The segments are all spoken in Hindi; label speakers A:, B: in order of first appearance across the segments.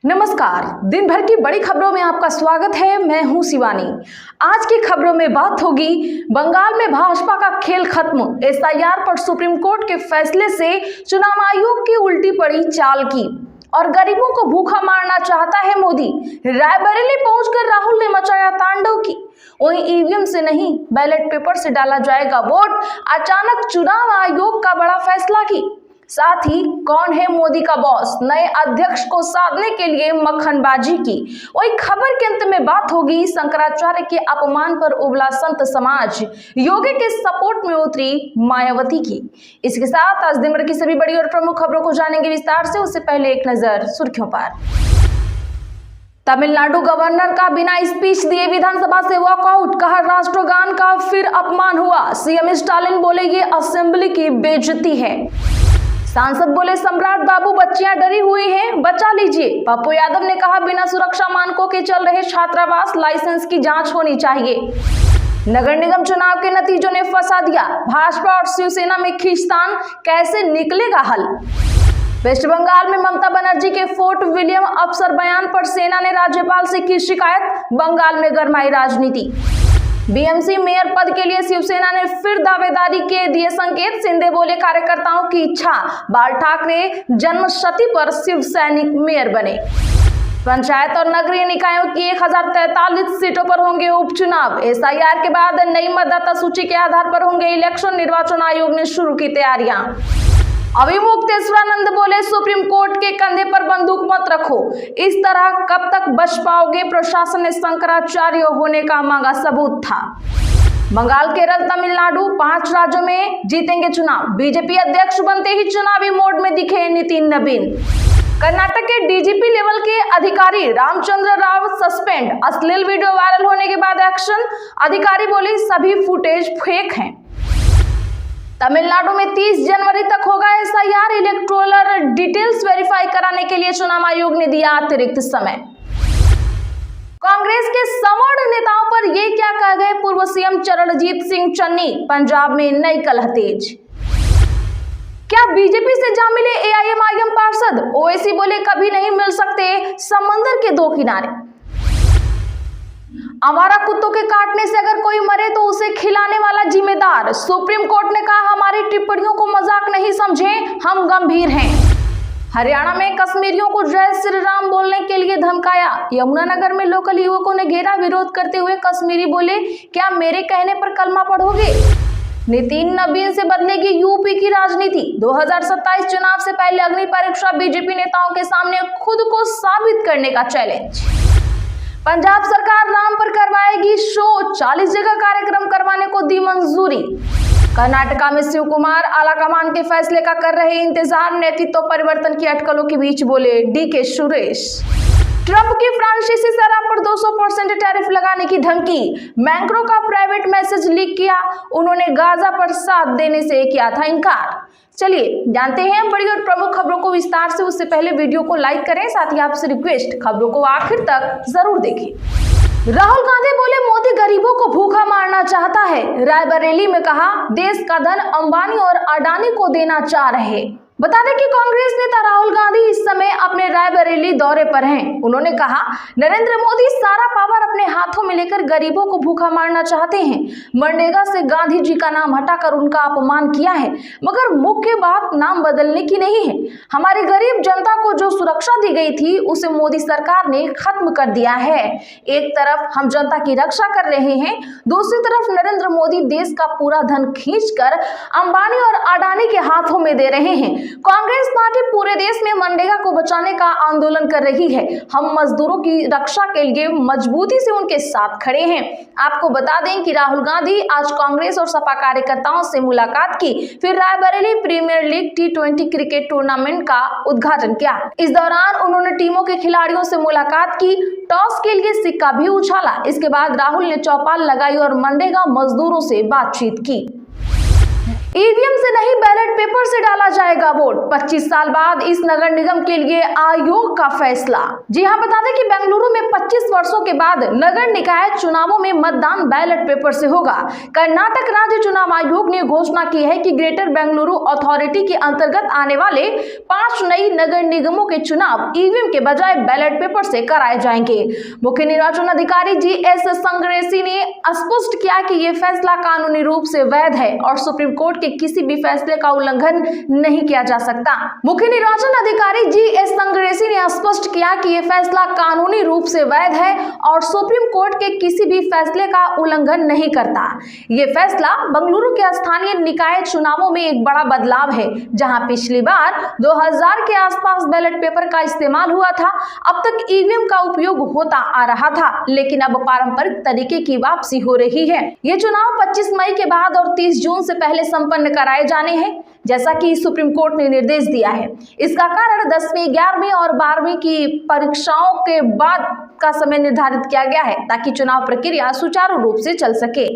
A: नमस्कार, दिन भर की बड़ी खबरों में आपका स्वागत है। मैं हूं शिवानी। आज की खबरों में बात होगी बंगाल में भाजपा का खेल खत्म, एसआईआर पर सुप्रीम कोर्ट के फैसले से चुनाव आयोग की उल्टी पड़ी चाल की, और गरीबों को भूखा मारना चाहता है मोदी। रायबरेली पहुंचकर राहुल ने मचाया तांडव की। वहीं ईवीएम से नहीं बैलेट पेपर से डाला जाएगा वोट, अचानक चुनाव आयोग का बड़ा फैसला की। साथ ही कौन है मोदी का बॉस, नए अध्यक्ष को साधने के लिए मक्खनबाजी की। वही खबर के अंत में बात होगी शंकराचार्य के अपमान पर उबला संत समाज, योगी के सपोर्ट में उतरी मायावती की। इसके साथ आज दिन भर की सभी बड़ी और प्रमुख खबरों को जानेंगे विस्तार से। उससे पहले एक नजर सुर्खियों पर। तमिलनाडु गवर्नर का बिना स्पीच दिए विधानसभा से वॉकआउट, कहा राष्ट्रगान का फिर अपमान हुआ। सीएम स्टालिन बोले ये असेंबली की बेइज्जती है। सांसद बोले सम्राट बाबू बच्चियां डरी हुई हैं, बचा लीजिए। पप्पू यादव ने कहा बिना सुरक्षा मानकों के चल रहे छात्रावास लाइसेंस की जांच होनी चाहिए। नगर निगम चुनाव के नतीजों ने फंसा दिया, भाजपा और शिवसेना में खींचतान, कैसे निकलेगा हल। वेस्ट बंगाल में ममता बनर्जी के फोर्ट विलियम अफसर बयान पर सेना ने राज्यपाल से की शिकायत, बंगाल में गरमाई राजनीति। बीएमसी मेयर पद के लिए शिवसेना ने फिर दावेदारी के दिए संकेत, शिंदे बोले कार्यकर्ताओं की इच्छा, बाल ठाकरे जन्मशती पर शिव सैनिक मेयर बने। पंचायत और नगरीय निकायों की 1043 सीटों पर होंगे उपचुनाव, एसआईआर के बाद नई मतदाता सूची के आधार पर होंगे इलेक्शन, निर्वाचन आयोग ने शुरू की तैयारियां। अभिमुक्तेश्वरानंद बोले सुप्रीम कोर्ट के कंधे पर बंदूक मत रखो, इस तरह कब तक बच पाओगे, प्रशासन ने शंकराचार्य होने का मांगा सबूत था। बंगाल, केरल, तमिलनाडु 5 राज्यों में जीतेंगे चुनाव, बीजेपी अध्यक्ष बनते ही चुनावी मोड में दिखे नितिन नवीन। कर्नाटक के डीजीपी लेवल के अधिकारी रामचंद्र राव सस्पेंड, अश्लील वीडियो वायरल होने के बाद एक्शन, अधिकारी बोले सभी फुटेज फेक हैं। तमिलनाडु में 30 जनवरी तक होगा एसआईआर, इलेक्टोरल डिटेल्स वेरीफाई कराने के लिए चुनाव आयोग ने दिया अतिरिक्त समय। कांग्रेस के सवर्ण नेताओं पर ये क्या कह गए पूर्व सीएम चरणजीत सिंह चन्नी, पंजाब में नई कलह तेज। क्या बीजेपी से जा मिले एआईएमआईएम पार्षद, ओवैसी बोले कभी नहीं मिल सकते समंदर के दो किनारे। आवारा कुत्तों के काटने से अगर कोई मरे तो उसे खिलाने वाला जिम्मेदार, सुप्रीम कोर्ट ने कहा हमारी टिप्पणियों को मजाक नहीं समझें, हम गंभीर हैं। हरियाणा में कश्मीरियों को जय श्री राम बोलने के लिए धमकाया, यमुनानगर में लोकल युवकों ने घेरा, विरोध करते हुए कश्मीरी बोले क्या मेरे कहने पर कलमा पढ़ोगे। नितिन नवीन से बदलेगी यूपी की राजनीति, 2027 चुनाव से पहले अग्नि परीक्षा, बीजेपी नेताओं के सामने खुद को साबित करने का चैलेंज। पंजाब सरकार राम पर करवाएगी शो, 40 जगह कार्यक्रम करवाने को दी मंजूरी। कर्नाटका में शिव कुमार आलाकमान के फैसले का कर रहे इंतजार, नेतृत्व परिवर्तन की अटकलों के बीच बोले डीके सुरेश। ट्रंप की फ्रांसीसी शराब पर 200% टैरिफ लगाने की धमकी, मैक्रो का प्राइवेट मैसेज लीक किया, उन्होंने गाजा पर साथ देने से किया था इनकार। चलिए जानते हैं बड़ी और प्रमुख खबरों को विस्तार से। उससे पहले वीडियो को लाइक करें, साथ ही आपसे रिक्वेस्ट खबरों को आखिर तक जरूर देखें। राहुल गांधी बोले मोदी गरीबों को भूखा मारना चाहता है, रायबरेली में कहा देश का धन अंबानी और अडानी को देना चाह रहे। बता दें कि कांग्रेस नेता राहुल गांधी इस समय अपने रायबरेली दौरे पर हैं। उन्होंने कहा नरेंद्र मोदी सारा पावर अपने हाथों में लेकर गरीबों को भूखा मारना चाहते हैं। मनरेगा से गांधी जी का नाम हटाकर उनका अपमान किया है, मगर मुख्य बात नाम बदलने की नहीं है। हमारी गरीब जनता को जो सुरक्षा दी गई थी उसे मोदी सरकार ने खत्म कर दिया है। एक तरफ हम जनता की रक्षा कर रहे हैं, दूसरी तरफ नरेंद्र मोदी देश का पूरा धन खींचकर अंबानी और अडानी के हाथों में दे रहे हैं। कांग्रेस पार्टी पूरे देश में मनरेगा को बचाने का आंदोलन कर रही है। हम मजदूरों की रक्षा के लिए मजबूती से उनके साथ खड़े हैं। आपको बता दें कि राहुल गांधी आज कांग्रेस और सपा कार्यकर्ताओं से मुलाकात की, फिर Raebareli premier league T20 cricket tournament का उद्घाटन किया। इस दौरान उन्होंने टीमों के खिलाड़ियों से मुलाकात की, टॉस के लिए सिक्का भी उछाला। इसके बाद राहुल ने चौपाल लगाई और मनरेगा मजदूरों से बातचीत की। ईवीएम से नहीं बैलेट पेपर से डाला जाएगा वोट, 25 साल बाद इस नगर निगम के लिए आयोग का फैसला। जी हां, बता दें कि बेंगलुरु में 25 वर्षों के बाद नगर निकाय चुनावों में मतदान बैलेट पेपर से होगा। कर्नाटक राज्य चुनाव आयोग ने घोषणा की है कि ग्रेटर बेंगलुरु अथॉरिटी के अंतर्गत आने वाले 5 नई नगर निगमों के चुनाव ईवीएम के बजाय बैलेट पेपर से कराए जाएंगे। मुख्य निर्वाचन अधिकारी GS संग्रेसी ने स्पष्ट किया कि यह फैसला कानूनी रूप से वैध है और सुप्रीम कोर्ट के किसी भी फैसले का उल्लंघन नहीं किया जा सकता। मुख्य निर्वाचन अधिकारी GS संग्रेसी ने स्पष्ट किया कि यह फैसला कानूनी रूप से वैध है और सुप्रीम कोर्ट के किसी भी फैसले का उल्लंघन नहीं करता। यह फैसला बेंगलुरु के स्थानीय निकाय चुनावों में एक बड़ा बदलाव है, जहां पिछली बार 2000 के आसपास बैलेट पेपर का इस्तेमाल हुआ था। अब तक ईवीएम का उपयोग होता आ रहा था, लेकिन अब पारंपरिक तरीके की वापसी हो रही है। ये चुनाव 25 मई के बाद और 30 जून से पहले संपन्न कराए जाने हैं, जैसा कि सुप्रीम कोर्ट ने निर्देश दिया है। इसका कारण 10वीं, 11वीं और 12वीं की परीक्षाओं के बाद का समय निर्धारित किया गया है, ताकि चुनाव प्रक्रिया सुचारू रूप से चल सके।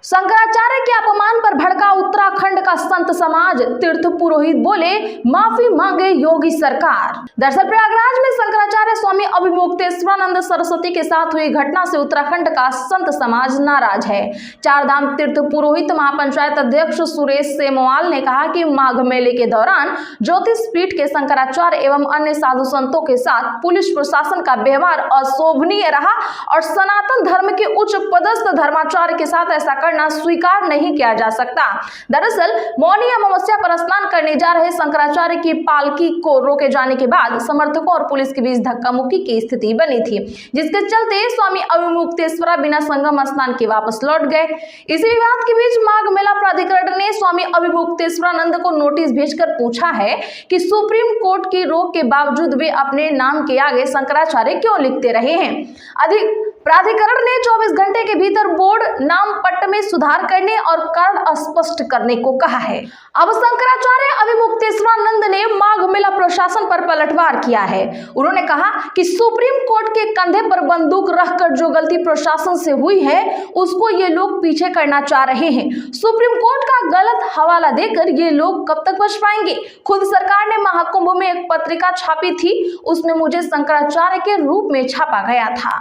A: शंकराचार्य के अपमान पर भड़का उत्तराखंड का संत समाज, तीर्थ पुरोहित बोले माफी मांगे योगी सरकार। दरअसल प्रयागराज में शंकराचार्य स्वामी अभिमुक्तेश्वरानंद सरस्वती के साथ हुई घटना से उत्तराखंड का संत समाज नाराज है। चारधाम तीर्थ पुरोहित महापंचायत अध्यक्ष सुरेश सेमवाल ने कहा कि माघ मेले के दौरान ज्योतिष पीठ के शंकराचार्य एवं अन्य साधु संतों के साथ पुलिस प्रशासन का व्यवहार अशोभनीय रहा और सनातन धर्म के उच्च पदस्थ धर्माचार्य के साथ ऐसा करना स्वीकार नहीं किया जा सकता। दरअसल मौनी अमावस्या पर स्नान करने जा रहे शंकराचार्य की पालकी को रोके जाने के बाद समर्थकों और पुलिस के बीच धक्का मुक्की की स्थिति बनी थी, जिसके चलते स्वामी अभिमुक्तेश्वरा बिना संगम स्नान के वापस लौट गए। इसी विवाद के बीच माघ मेला प्राधिकरण ने स्वामी अभिमुक्तेश्वरानंद को नोटिस भेजकर पूछा है कि सुप्रीम कोर्ट की रोक के बावजूद वे अपने नाम के आगे शंकराचार्य क्यों लिखते रहे हैं। अधिक प्राधिकरण ने 24 घंटे के भीतर बोर्ड नाम पट्ट में सुधार करने और कारण स्पष्ट करने को कहा है। अब शंकराचार्य अभिमुक्तेश्वरानंद ने माघ मेला प्रशासन पर पलटवार किया है। उन्होंने कहा कि सुप्रीम कोर्ट के कंधे पर बंदूक रखकर जो गलती प्रशासन से हुई है उसको ये लोग पीछे करना चाह रहे हैं। सुप्रीम कोर्ट का गलत हवाला देकर ये लोग कब तक बच पाएंगे। खुद सरकार ने महाकुंभ में एक पत्रिका छापी थी, उसमें मुझे शंकराचार्य के रूप में छापा गया था।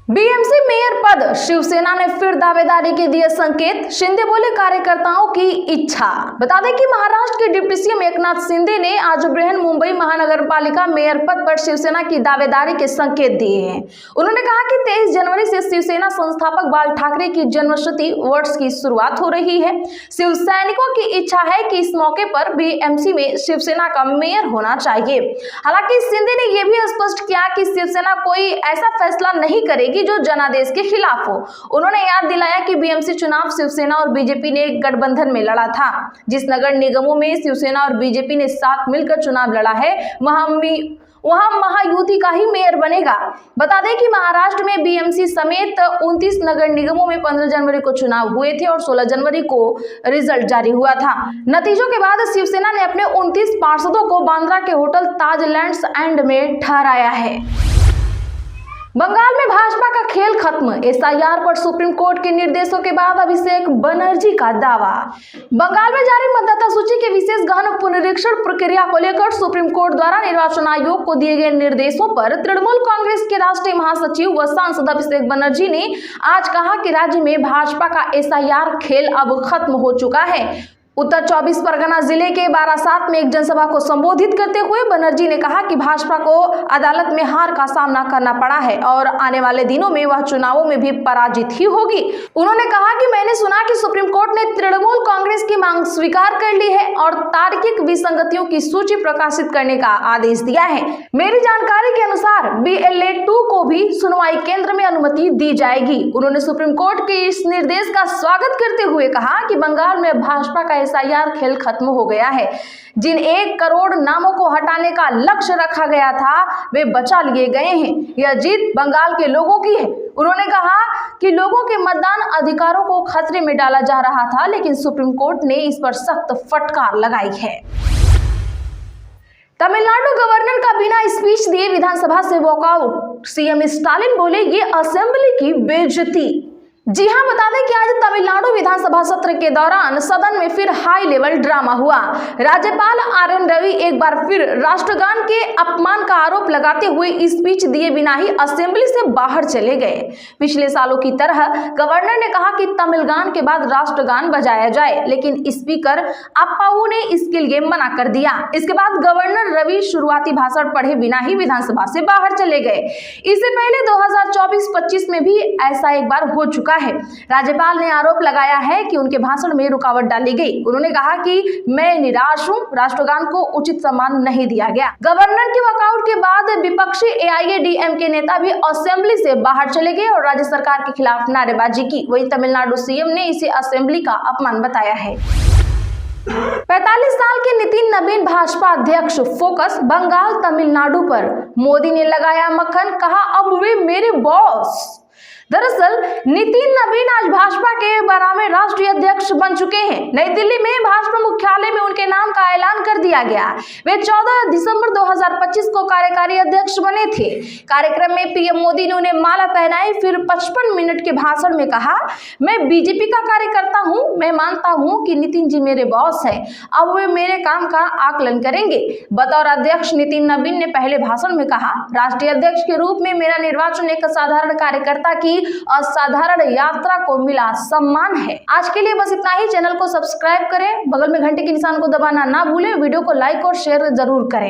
A: बीएमसी मेयर पद, शिवसेना ने फिर दावेदारी के दिए संकेत, शिंदे बोले कार्यकर्ताओं की इच्छा। बता दें कि महाराष्ट्र के डिप्टी सीएम एकनाथ शिंदे ने आज बृहन मुंबई महानगरपालिका मेयर पद पर शिवसेना की दावेदारी के संकेत दिए हैं। उन्होंने कहा कि 23 जनवरी से शिवसेना संस्थापक बाल ठाकरे की जन्मशती वर्ष की शुरुआत हो रही है। शिव सैनिकों की इच्छा है कि इस मौके पर बीएमसी में शिवसेना का मेयर होना चाहिए। हालांकि शिंदे ने यह भी स्पष्ट किया कि शिवसेना कोई ऐसा फैसला नहीं करेगी जो जनादेश के खिलाफ हो। उन्होंने याद दिलाया कि बीएमसी चुनाव शिवसेना और बीजेपी ने एक गठबंधन में लड़ा था। जिस नगर निगमों में शिवसेना और बीजेपी ने साथ मिलकर चुनाव लड़ा है वहां महायुति का ही मेयर बनेगा। बता दें कि महाराष्ट्र में बीएमसी समेत 29 नगर निगमों में 15 जनवरी को चुनाव हुए थे और 16 जनवरी को रिजल्ट जारी हुआ था। नतीजों के बाद शिवसेना ने अपने 29 पार्षदों को बांद्रा के होटल ताज लैंड्स एंड में ठहराया है। बंगाल में भाजपा का खेल खत्म, एसआईआर पर सुप्रीम कोर्ट के निर्देशों के बाद अभिषेक बनर्जी का दावा। बंगाल में जारी मतदाता सूची के विशेष गहन पुनरीक्षण प्रक्रिया को लेकर सुप्रीम कोर्ट द्वारा निर्वाचन आयोग को दिए गए निर्देशों पर तृणमूल कांग्रेस के राष्ट्रीय महासचिव व सांसद अभिषेक बनर्जी ने आज कहा कि राज्य में भाजपा का एसआईआर खेल अब खत्म हो चुका है। उत्तर 24 परगना जिले के बारासात में एक जनसभा को संबोधित करते हुए बनर्जी ने कहा कि भाजपा को अदालत में हार का सामना करना पड़ा है और आने वाले दिनों में वह चुनावों में भी पराजित ही होगी। उन्होंने कहा कि मैंने सुना कि सुप्रीम कोर्ट ने तृणमूल कांग्रेस की मांग स्वीकार कर ली है और तार्किक विसंगतियों की सूची प्रकाशित करने का आदेश दिया है। मेरी जानकारी के अनुसार BLA 2 को भी सुनवाई केंद्र में अनुमति दी जाएगी। उन्होंने सुप्रीम कोर्ट के इस निर्देश का स्वागत करते हुए कहा कि बंगाल में भाजपा का एसआईआर खेल खत्म हो गया है। जिन 1 करोड़ नामों को हटाने का लक्ष्य रखा गया था वे बचा लिए गए हैं। यह जीत बंगाल के लोगों की है। उन्होंने कहा कि लोगों के मतदान अधिकारों को खतरे में डाला जा रहा था, लेकिन सुप्रीम कोर्ट ने इस पर सख्त फटकार लगाई है। तमिलनाडु गवर्नर का बिना स्पीच दिए विधानसभा से वॉकआउट, सीएम स्टालिन बोले ये असेंबली की बेइज्जती। जी हां, बता दें कि आज तमिलनाडु विधानसभा सत्र के दौरान सदन में फिर हाई लेवल ड्रामा हुआ। राज्यपाल आर.एन. रवि एक बार फिर राष्ट्रगान के अपमान का आरोप लगाते हुए स्पीच दिए बिना ही असेंबली से बाहर चले गए। पिछले सालों की तरह गवर्नर ने कहा कि तमिल गान के बाद राष्ट्रगान बजाया जाए, लेकिन स्पीकर अप्पावू ने इसके लिए मना कर दिया। इसके बाद गवर्नर रवि शुरुआती भाषण पढ़े बिना ही विधानसभा से बाहर चले गए। इससे पहले 2024-25 में भी ऐसा एक बार हो चुका है। राज्यपाल ने आरोप लगाया है कि उनके भाषण में रुकावट डाली गई। उन्होंने कहा कि मैं निराश हूं, राष्ट्रगान को उचित सम्मान नहीं दिया गया। गवर्नर के वॉकआउट के बाद विपक्षी एआईएडीएमके नेता भी असेंबली से बाहर चले गए और राज्य सरकार के खिलाफ नारेबाजी की। वहीं तमिलनाडु सीएम ने इसे असेंबली का अपमान बताया है। 45 साल के नितिन नवीन भाजपा अध्यक्ष फोकस बंगाल तमिलनाडु पर। मोदी ने लगाया मक्खन, कहा अब वे मेरे बॉस। दरअसल नितिन नवीन आज भाजपा के 12वें राष्ट्रीय अध्यक्ष बन चुके हैं। नई दिल्ली में भाजपा मुख्यालय में उनके नाम का ऐलान कर दिया गया। वे 14 दिसंबर 2025 को कार्यकारी अध्यक्ष बने थे। कार्यक्रम में पीएम मोदी ने उन्हें माला पहनाई, फिर 55 मिनट के भाषण में कहा, मैं बीजेपी का कार्यकर्ता हूं, मैं मानता हूं कि नितिन जी मेरे बॉस हैं, अब वे मेरे काम का आकलन करेंगे। बतौर अध्यक्ष नितिन नवीन ने पहले भाषण में कहा, राष्ट्रीय अध्यक्ष के रूप में मेरा निर्वाचन एक साधारण कार्यकर्ता की असाधारण यात्रा को मिला सम्मान है। आज के लिए बस इतना ही। चैनल को सब्सक्राइब करें, बगल में घंटे के निशान को दबाना ना भूलें, वीडियो को लाइक और शेयर जरूर करें।